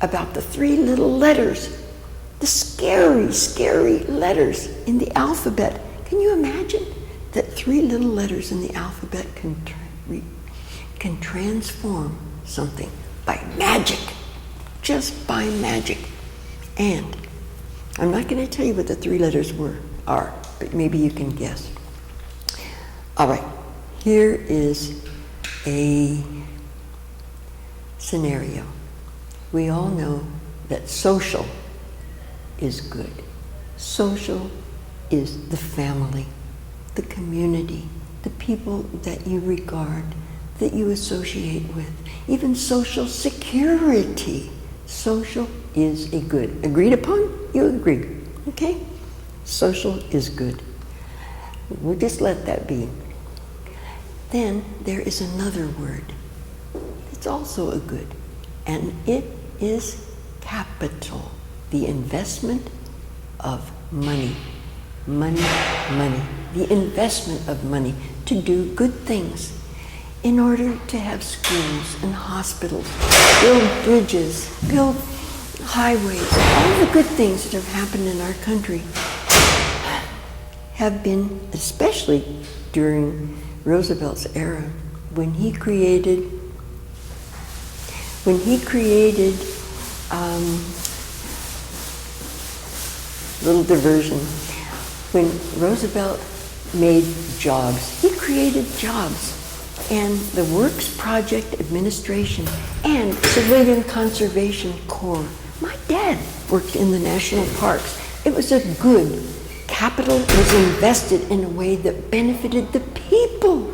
about the three little letters, the scary, scary letters in the alphabet. Can you imagine that three little letters in the alphabet can transform something by magic, just by magic? And I'm not going to tell you what the three letters are, but maybe you can guess. All right, here is a scenario. We all know that social is good. Social is the family, the community, the people that you regard, that you associate with, even social security. Social is a good. Agreed upon? You agree. Okay? Social is good. We'll just let that be. Then there is another word. It's also a good, and it is capital, the investment of money. Money, money. The investment of money to do good things in order to have schools and hospitals, build bridges, build highways. All the good things that have happened in our country have been, especially during Roosevelt's era, when he created little diversion. When Roosevelt made jobs, he created jobs. And the Works Project Administration and Civilian Conservation Corps. My dad worked in the national parks. It was a good. Capital was invested in a way that benefited the people.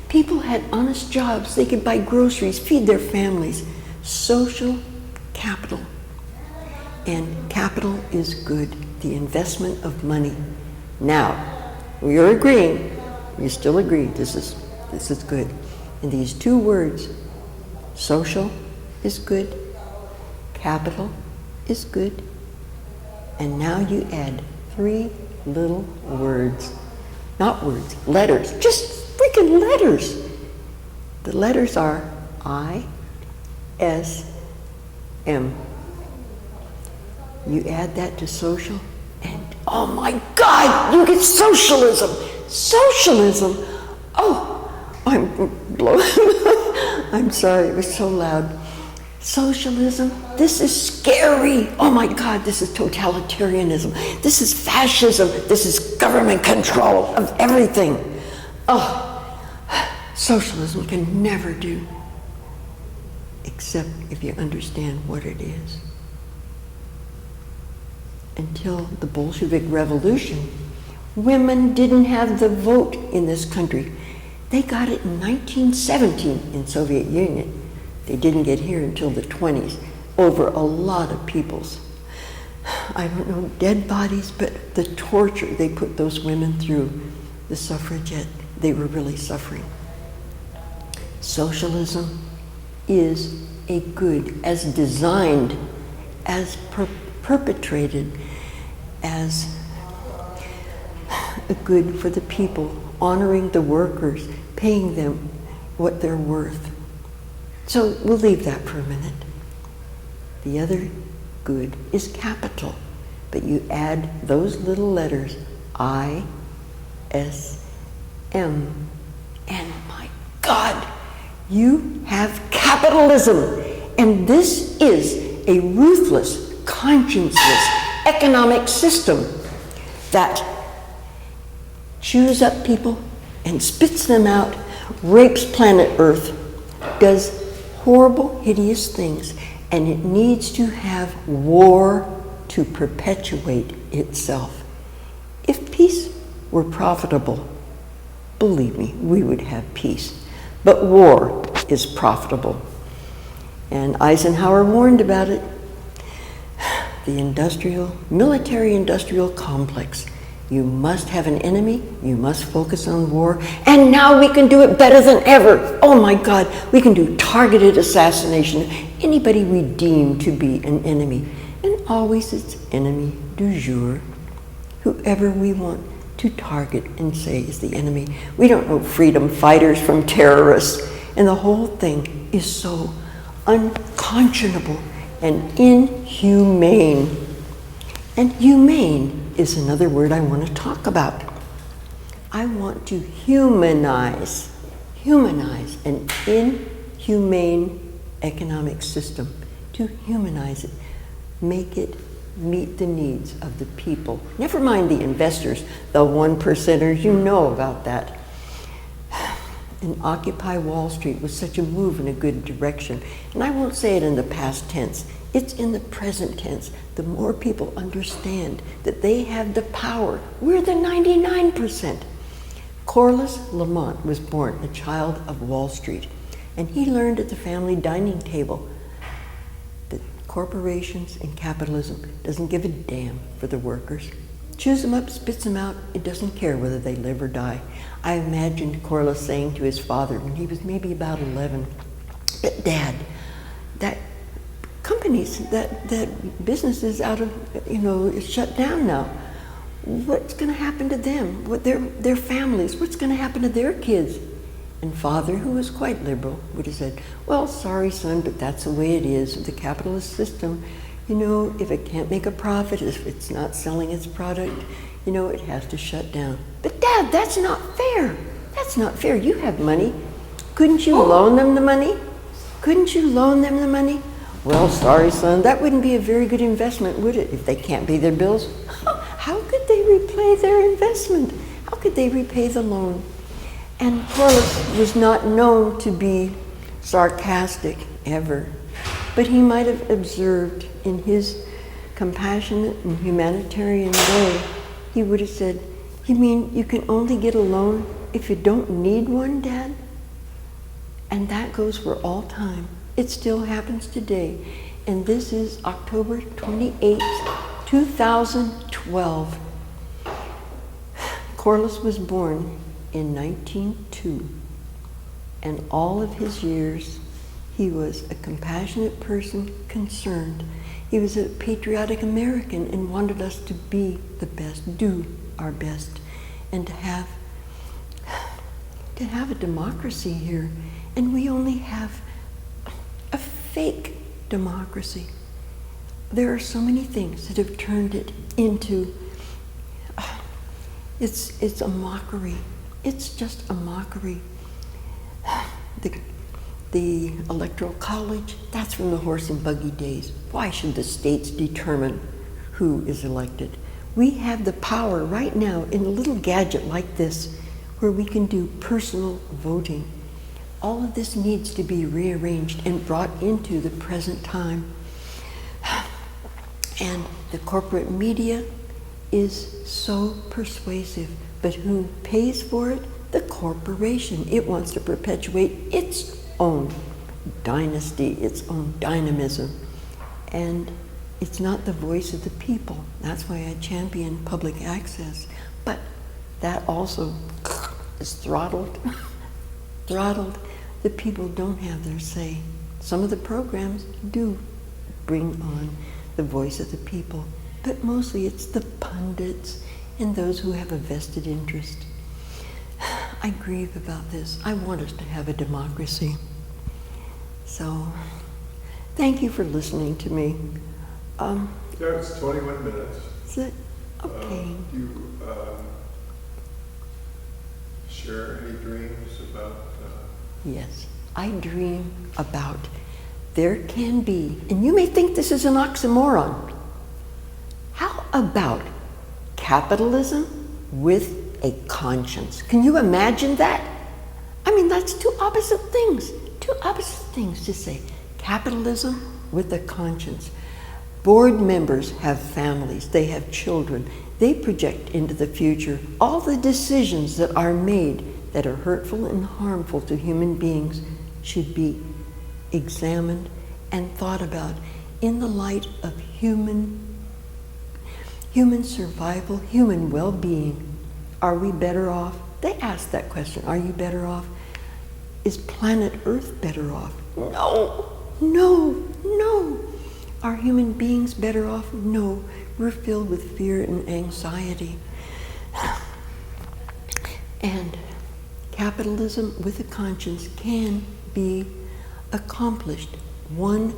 People had honest jobs. They could buy groceries, feed their families. Social capital. And capital is good, the investment of money. Now, we are agreeing, you still agree, this is good. And these two words, social is good, capital is good, and now you add three little words. Not words, letters, just freaking letters. The letters are I, S, M. You add that to social, and oh my God, you get socialism. Socialism. Oh, I'm blown. I'm sorry, it was so loud. Socialism, this is scary. Oh my God, this is totalitarianism. This is fascism. This is government control of everything. Oh, socialism can never do, except if you understand what it is. Until the Bolshevik Revolution, women didn't have the vote in this country. They got it in 1917 in Soviet Union. They didn't get here until the 20s, over a lot of people's, I don't know, dead bodies, but the torture they put those women through, the suffragette, they were really suffering. Socialism is a good, as designed, as perpetrated, as a good for the people, honoring the workers, paying them what they're worth. So we'll leave that for a minute. The other good is capital, but you add those little letters, I, S, M, and my God, you have capitalism. And this is a ruthless, conscienceless economic system that chews up people and spits them out, rapes planet Earth, does horrible, hideous things, and it needs to have war to perpetuate itself. If peace were profitable, believe me, we would have peace. But war is profitable. And Eisenhower warned about it. The military-industrial complex. You must have an enemy, you must focus on war, and now we can do it better than ever. Oh my God, we can do targeted assassination of anybody we deem to be an enemy. And always it's enemy du jour, whoever we want to target and say is the enemy. We don't know freedom fighters from terrorists, and the whole thing is so unconscionable. and inhumane. And humane is another word I want to talk about. I want to humanize an inhumane economic system, to humanize it, make it meet the needs of the people. Never mind the investors, the 1%ers, you know about that. And Occupy Wall Street was such a move in a good direction. And I won't say it in the past tense, it's in the present tense. The more people understand that they have the power, we're the 99%. Corliss Lamont was born a child of Wall Street, and he learned at the family dining table that corporations and capitalism doesn't give a damn for the workers. Chews them up, spits them out, it doesn't care whether they live or die. I imagined Corliss saying to his father when he was maybe about 11, Dad, that companies, that businesses out of, is shut down now. What's going to happen to them? What their families? What's going to happen to their kids? And Father, who was quite liberal, would have said, well, sorry, son, but that's the way it is. The capitalist system, if it can't make a profit, if it's not selling its product, it has to shut down. But Dad, that's not fair. That's not fair. You have money. Couldn't you loan them the money? Couldn't you loan them the money? Well, sorry, son, that wouldn't be a very good investment, would it, if they can't pay their bills? How could they repay their investment? How could they repay the loan? And Corliss was not known to be sarcastic ever, but he might have observed in his compassionate and humanitarian way, he would have said, you mean you can only get a loan if you don't need one, Dad? And that goes for all time. It still happens today. And this is October 28th, 2012. Corliss was born in 1902. And all of his years, he was a compassionate person, concerned. He was a patriotic American and wanted us to be the best, do our best, and to have a democracy here. And we only have a fake democracy. There are so many things that have turned it into, it's a mockery. It's just a mockery. The Electoral College, that's from the horse and buggy days. Why should the states determine who is elected? We have the power right now in a little gadget like this where we can do personal voting. All of this needs to be rearranged and brought into the present time. And the corporate media is so persuasive, but who pays for it? The corporation. It wants to perpetuate its own dynasty, its own dynamism. And it's not the voice of the people. That's why I champion public access. But that also is throttled. The people don't have their say. Some of the programs do bring on the voice of the people, but mostly it's the pundits and those who have a vested interest. I grieve about this. I want us to have a democracy. So, thank you for listening to me. Yeah, it's 21 minutes. Is it? Okay. Do you share any dreams about? Yes, I dream about there can be, and you may think this is an oxymoron. How about capitalism with a conscience? Can you imagine that? I mean, that's two opposite things to say. Capitalism with a conscience. Board members have families, they have children, they project into the future. All the decisions that are made that are hurtful and harmful to human beings should be examined and thought about in the light of human survival, human well-being. Are we better off? They ask that question, are you better off? Is planet Earth better off? No. Are human beings better off? No. We're filled with fear and anxiety. And capitalism with a conscience can be accomplished one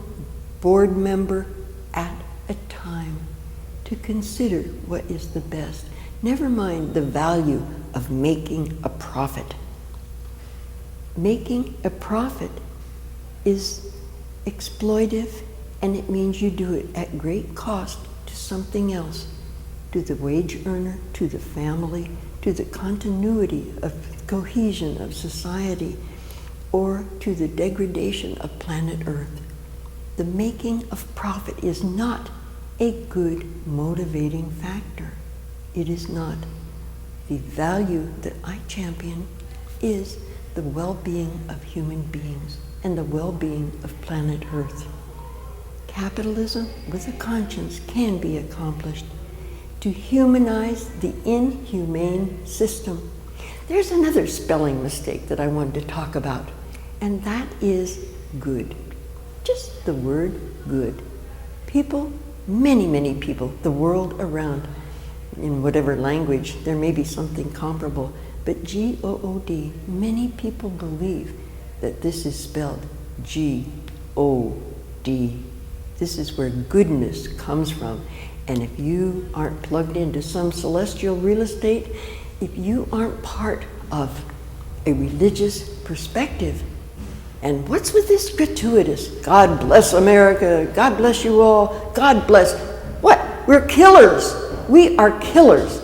board member at a time to consider what is the best. Never mind the value of making a profit. Making a profit is exploitive, and it means you do it at great cost to something else, to the wage earner, to the family, to the continuity of cohesion of society, or to the degradation of planet Earth. The making of profit is not a good motivating factor. It is not. The value that I champion is the well-being of human beings and the well-being of planet Earth. Capitalism with a conscience can be accomplished to humanize the inhumane system. There's another spelling mistake that I wanted to talk about, and that is good. Just the word good. People, many people, the world around, in whatever language, there may be something comparable, but G-O-O-D, many people believe that this is spelled G-O-D. This is where goodness comes from. And if you aren't plugged into some celestial real estate, if you aren't part of a religious perspective, and what's with this gratuitous, God bless America, God bless you all, God bless, what? We're killers. We are killers.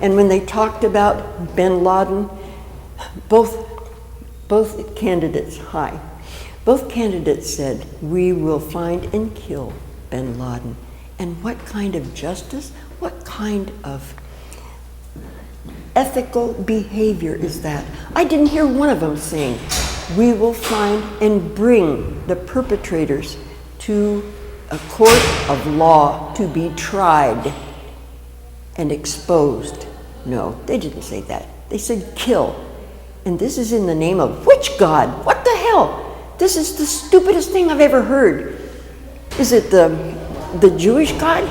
And when they talked about bin Laden, both candidates, both candidates said, we will find and kill bin Laden. And what kind of justice, what kind of ethical behavior is that? I didn't hear one of them saying, we will find and bring the perpetrators to a court of law to be tried and exposed. No, they didn't say that. They said kill. And this is in the name of which God? What the hell? This is the stupidest thing I've ever heard. Is it the Jewish God?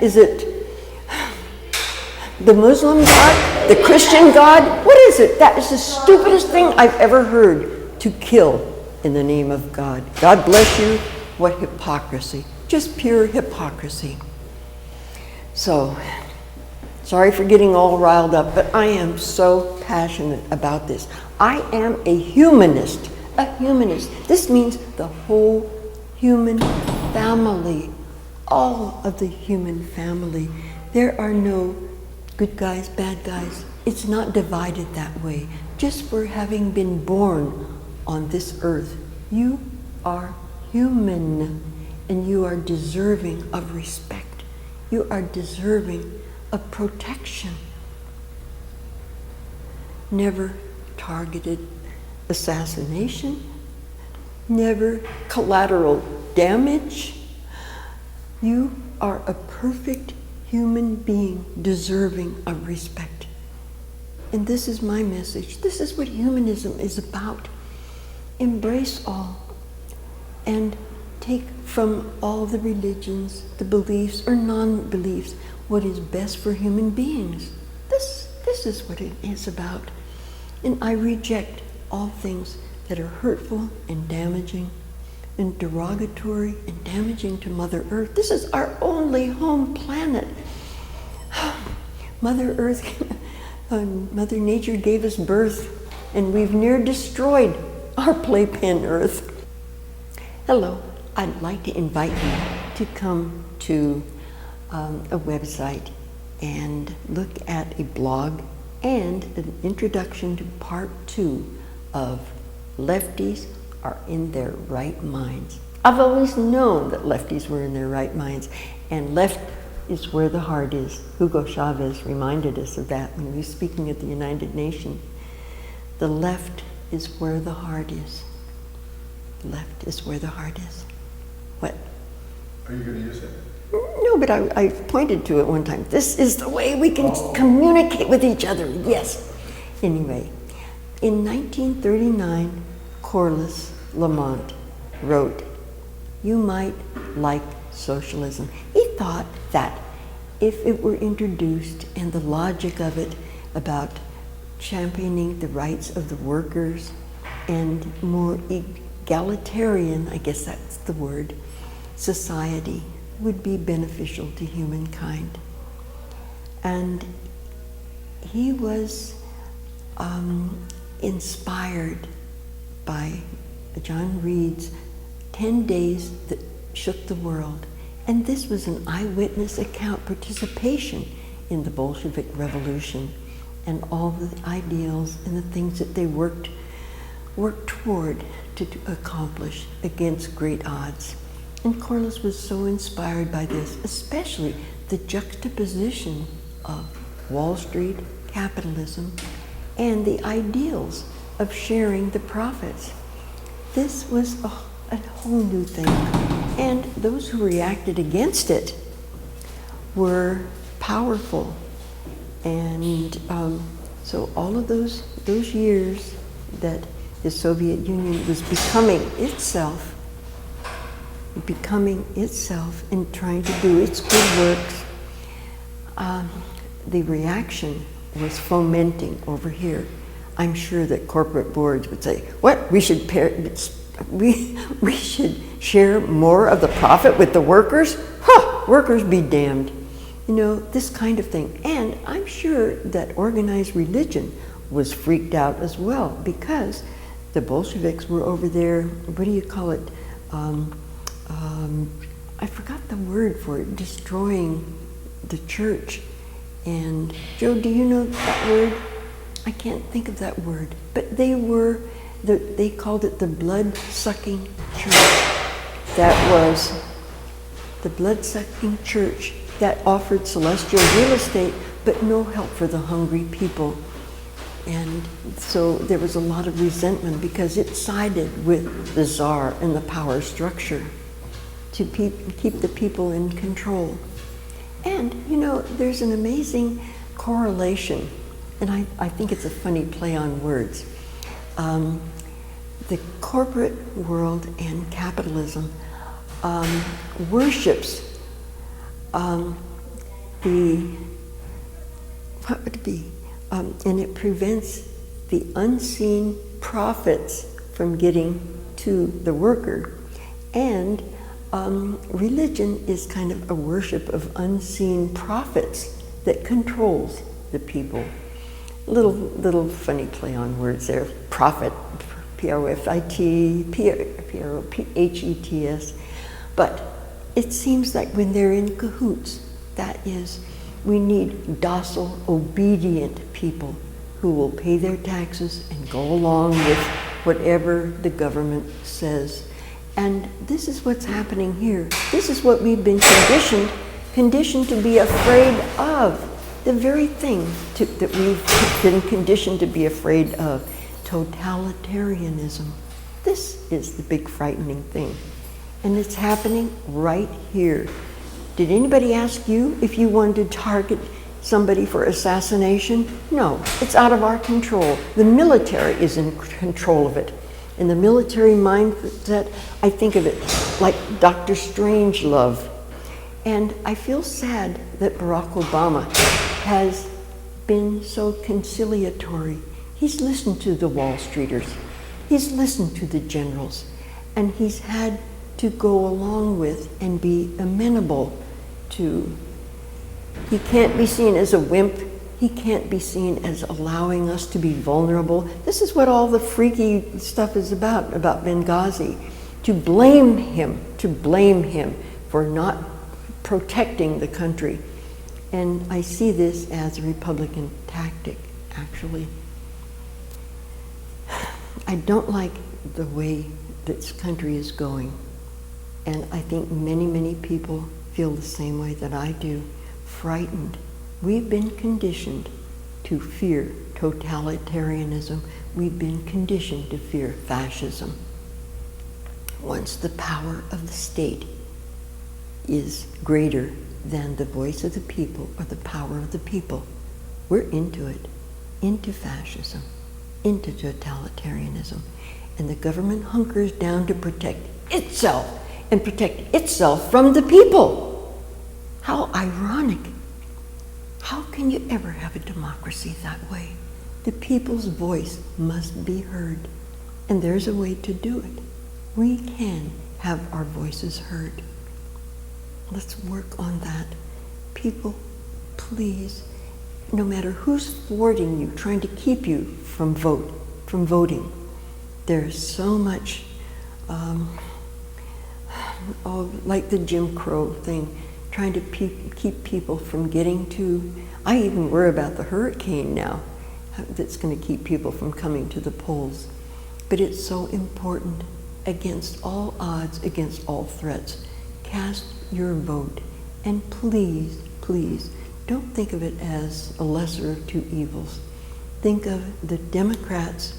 Is it the Muslim God? The Christian God? What is it? That is the stupidest thing I've ever heard, to kill in the name of God. God bless you. What hypocrisy. Just pure hypocrisy. So, sorry for getting all riled up, but I am so passionate about this. I am a humanist. A humanist. This means the whole human family. All of the human family. There are no good guys, bad guys. It's not divided that way. Just for having been born on this earth, you are human, and you are deserving of respect. You are deserving of protection. Never targeted assassination, never collateral damage. You are a perfect human being deserving of respect. And this is my message. This is what humanism is about. Embrace all and take from all the religions, the beliefs or non-beliefs, what is best for human beings. This is what it is about. And I reject all things that are hurtful and damaging and derogatory and damaging to Mother Earth. This is our only home planet. Mother Earth, Mother Nature gave us birth, and we've near destroyed our playpen Earth. Hello, I'd like to invite you to come to a website and look at a blog and an introduction to part 2 of Lefties Are in Their Right Minds. I've always known that lefties were in their right minds, and left is where the heart is. Hugo Chavez reminded us of that when he was speaking at the United Nations. The left is where the heart is. The left is where the heart is. What? Are you going to use it? No, but I pointed to it one time. This is the way we can communicate with each other. Yes. Anyway, in 1939, Corliss Lamont wrote, "You might like socialism." He thought that if it were introduced and the logic of it about championing the rights of the workers and more egalitarian, I guess that's the word, society would be beneficial to humankind. And he was inspired by John Reed's 10 Days That Shook the World. And this was an eyewitness account participation in the Bolshevik Revolution and all the ideals and the things that they worked toward to accomplish against great odds. And Corliss was so inspired by this, especially the juxtaposition of Wall Street, capitalism, and the ideals of sharing the profits. This was a whole new thing. And those who reacted against it were powerful. And so all of those years that the Soviet Union was becoming itself and trying to do its good works, the reaction was fomenting over here. I'm sure that corporate boards would say, what, we should share more of the profit with the workers? Huh, workers be damned. You know, this kind of thing. And I'm sure that organized religion was freaked out as well, because the Bolsheviks were over there, what do you call it? I forgot the word for it, destroying the church. And Joe, do you know that word? I can't think of that word. But they called it the blood-sucking church. That was the blood-sucking church that offered celestial real estate, but no help for the hungry people. And so there was a lot of resentment because it sided with the Tsar and the power structure to keep the people in control. And, you know, there's an amazing correlation, and I think it's a funny play on words. The corporate world and capitalism worships and it prevents the unseen profits from getting to the worker. And religion is kind of a worship of unseen profits that controls the people. Little funny play on words there. Profit, P-R-O-F-I-T, P-R-O-P-H-E-T-S. But it seems like when they're in cahoots, that is, we need docile, obedient people who will pay their taxes and go along with whatever the government says. And this is what's happening here. This is what we've been conditioned to be afraid of. The very thing that we've been conditioned to be afraid of, totalitarianism. This is the big frightening thing. And it's happening right here. Did anybody ask you if you wanted to target somebody for assassination? No, it's out of our control. The military is in control of it. In the military mindset, I think of it like Dr. Strangelove. And I feel sad that Barack Obama has been so conciliatory. He's listened to the Wall Streeters. He's listened to the generals. And he's had to go along with and be amenable to. He can't be seen as a wimp. He can't be seen as allowing us to be vulnerable. This is what all the freaky stuff is about Benghazi. To blame him for not protecting the country. And I see this as a Republican tactic, actually. I don't like the way this country is going. And I think many, many people feel the same way that I do, frightened. We've been conditioned to fear totalitarianism. We've been conditioned to fear fascism. Once the power of the state is greater than the voice of the people or the power of the people, we're into it, into fascism, into totalitarianism. And the government hunkers down to protect itself and protect itself from the people. How ironic. How can you ever have a democracy that way? The people's voice must be heard. And there's a way to do it. We can have our voices heard. Let's work on that. People, please, no matter who's thwarting you, trying to keep you from voting, there's so much, like the Jim Crow thing, trying to keep people from getting to. I even worry about the hurricane now that's going to keep people from coming to the polls. But it's so important, against all odds, against all threats. Cast your vote. And please, please, don't think of it as a lesser of two evils. Think of the Democrats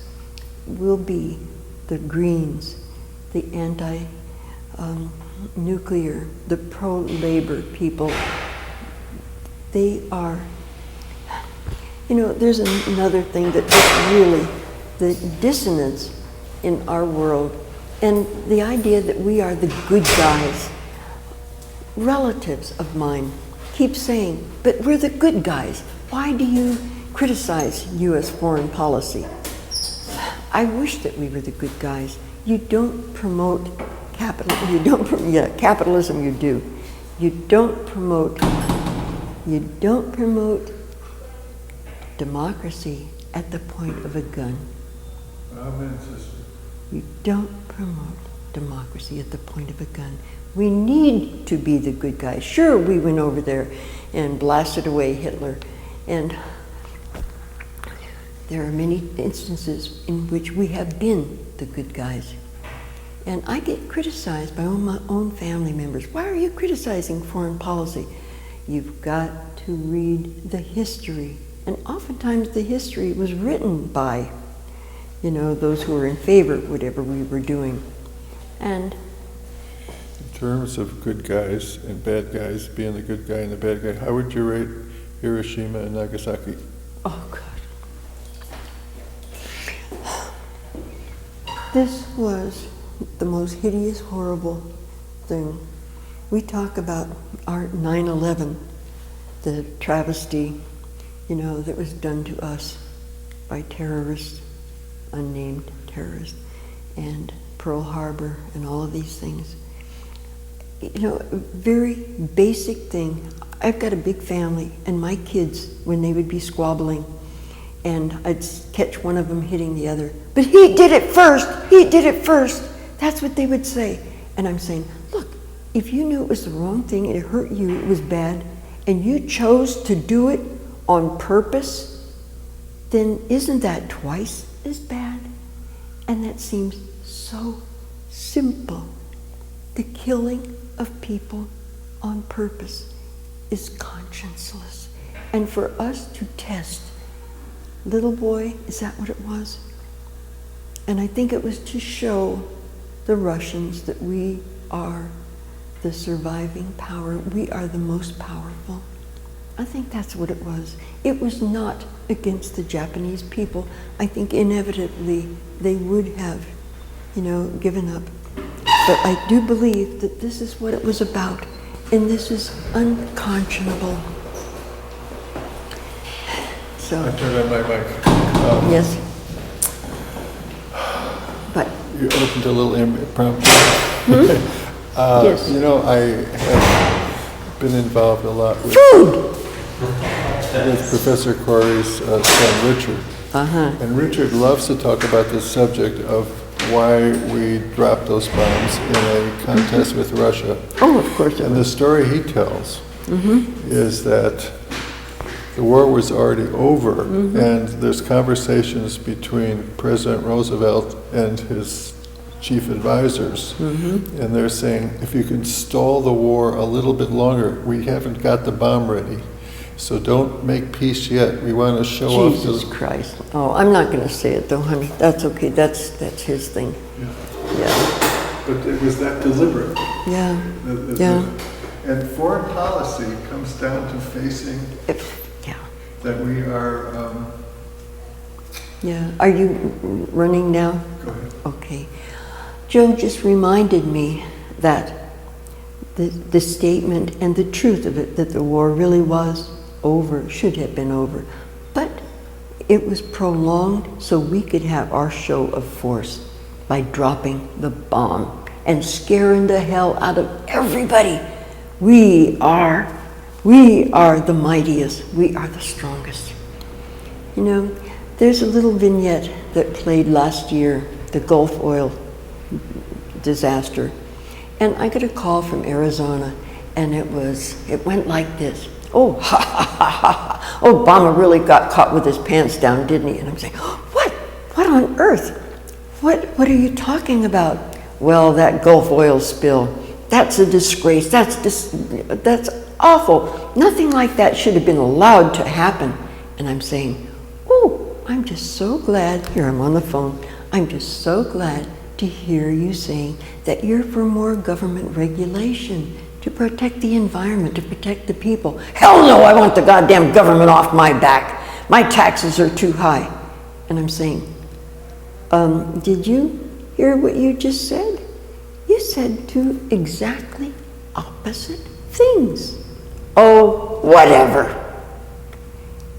will be the Greens, the anti-nuclear, the pro-labor people. They are, there's another thing that just really, the dissonance in our world, and the idea that we are the good guys. Relatives of mine keep saying, but we're the good guys. Why do you criticize U.S. foreign policy? I wish that we were the good guys. You don't promote capitalism you do. You don't promote democracy at the point of a gun. Amen, sister. You don't promote democracy at the point of a gun. We need to be the good guys. Sure, we went over there and blasted away Hitler, and there are many instances in which we have been the good guys. And I get criticized by my own family members. Why are you criticizing foreign policy? You've got to read the history. And oftentimes the history was written by, those who were in favor of whatever we were doing. And in terms of good guys and bad guys, being the good guy and the bad guy, how would you rate Hiroshima and Nagasaki? Oh, God. This was the most hideous, horrible thing. We talk about our 9/11, the travesty, that was done to us by terrorists, unnamed terrorists, and Pearl Harbor and all of these things. A very basic thing. I've got a big family, and my kids, when they would be squabbling, and I'd catch one of them hitting the other, but he did it first, he did it first. That's what they would say. And I'm saying, look, if you knew it was the wrong thing, it hurt you, it was bad, and you chose to do it on purpose, then isn't that twice as bad? And that seems so simple. The killing of people on purpose is conscienceless. And for us to test, little boy, is that what it was? And I think it was to show the Russians that we are the surviving power. We are the most powerful. I think that's what it was. It was not against the Japanese people. I think inevitably they would have, given up. But I do believe that this is what it was about, and this is unconscionable. So. I turned on my mic. Yes. But. You opened a little impromptu. Yes. I have been involved a lot with Professor Corey's son Richard. And Richard loves to talk about the subject of why we dropped those bombs in a contest with Russia. Oh, of course. And the story he tells is that the war was already over, and there's conversations between President Roosevelt and his chief advisors, and they're saying, if you can stall the war a little bit longer, we haven't got the bomb ready, so don't make peace yet. We want to show off. Jesus Christ. Oh, I'm not going to say it though, honey. That's okay. That's his thing. Yeah. But it was that deliberate. Yeah. And foreign policy comes down to facing that we are. Are you running now? Go ahead. Okay. Joe just reminded me that the statement and the truth of it, that the war really was over, should have been over, but it was prolonged so we could have our show of force. by dropping the bomb and scaring the hell out of everybody. We are the mightiest. We are the strongest. You know, there's a little vignette that played last year, the Gulf oil disaster. And I got a call from Arizona, and it went like this. Oh, ha, ha, ha, ha. Obama really got caught with his pants down, didn't he? And I'm saying, what? What on earth? What are you talking about? Well, that Gulf oil spill, that's a disgrace. That's awful. Nothing like that should have been allowed to happen. And I'm saying, oh, I'm just so glad, here I'm on the phone, I'm just so glad to hear you saying that you're for more government regulation to protect the environment, to protect the people. Hell no, I want the goddamn government off my back. My taxes are too high. And I'm saying, did you hear what you just said? You said two exactly opposite things. Oh, whatever.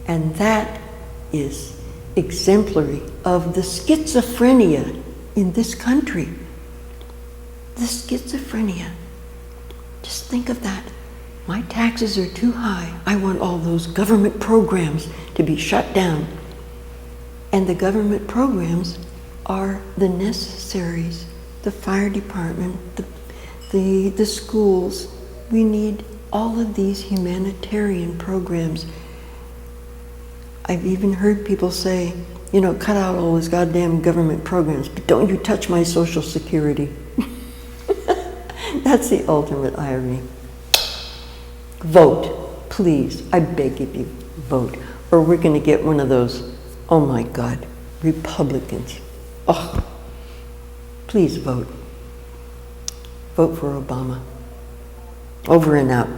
And that is exemplary of the schizophrenia in this country. The schizophrenia. Just think of that. My taxes are too high. I want all those government programs to be shut down. And the government programs are the necessaries. The fire department, the schools. We need all of these humanitarian programs. I've even heard people say, you know, cut out all those goddamn government programs, but don't you touch my Social Security. That's the ultimate irony. Vote, please. I beg of you, vote. Or we're going to get one of those, oh my God, Republicans. Oh, please vote. Vote for Obama. Over and out.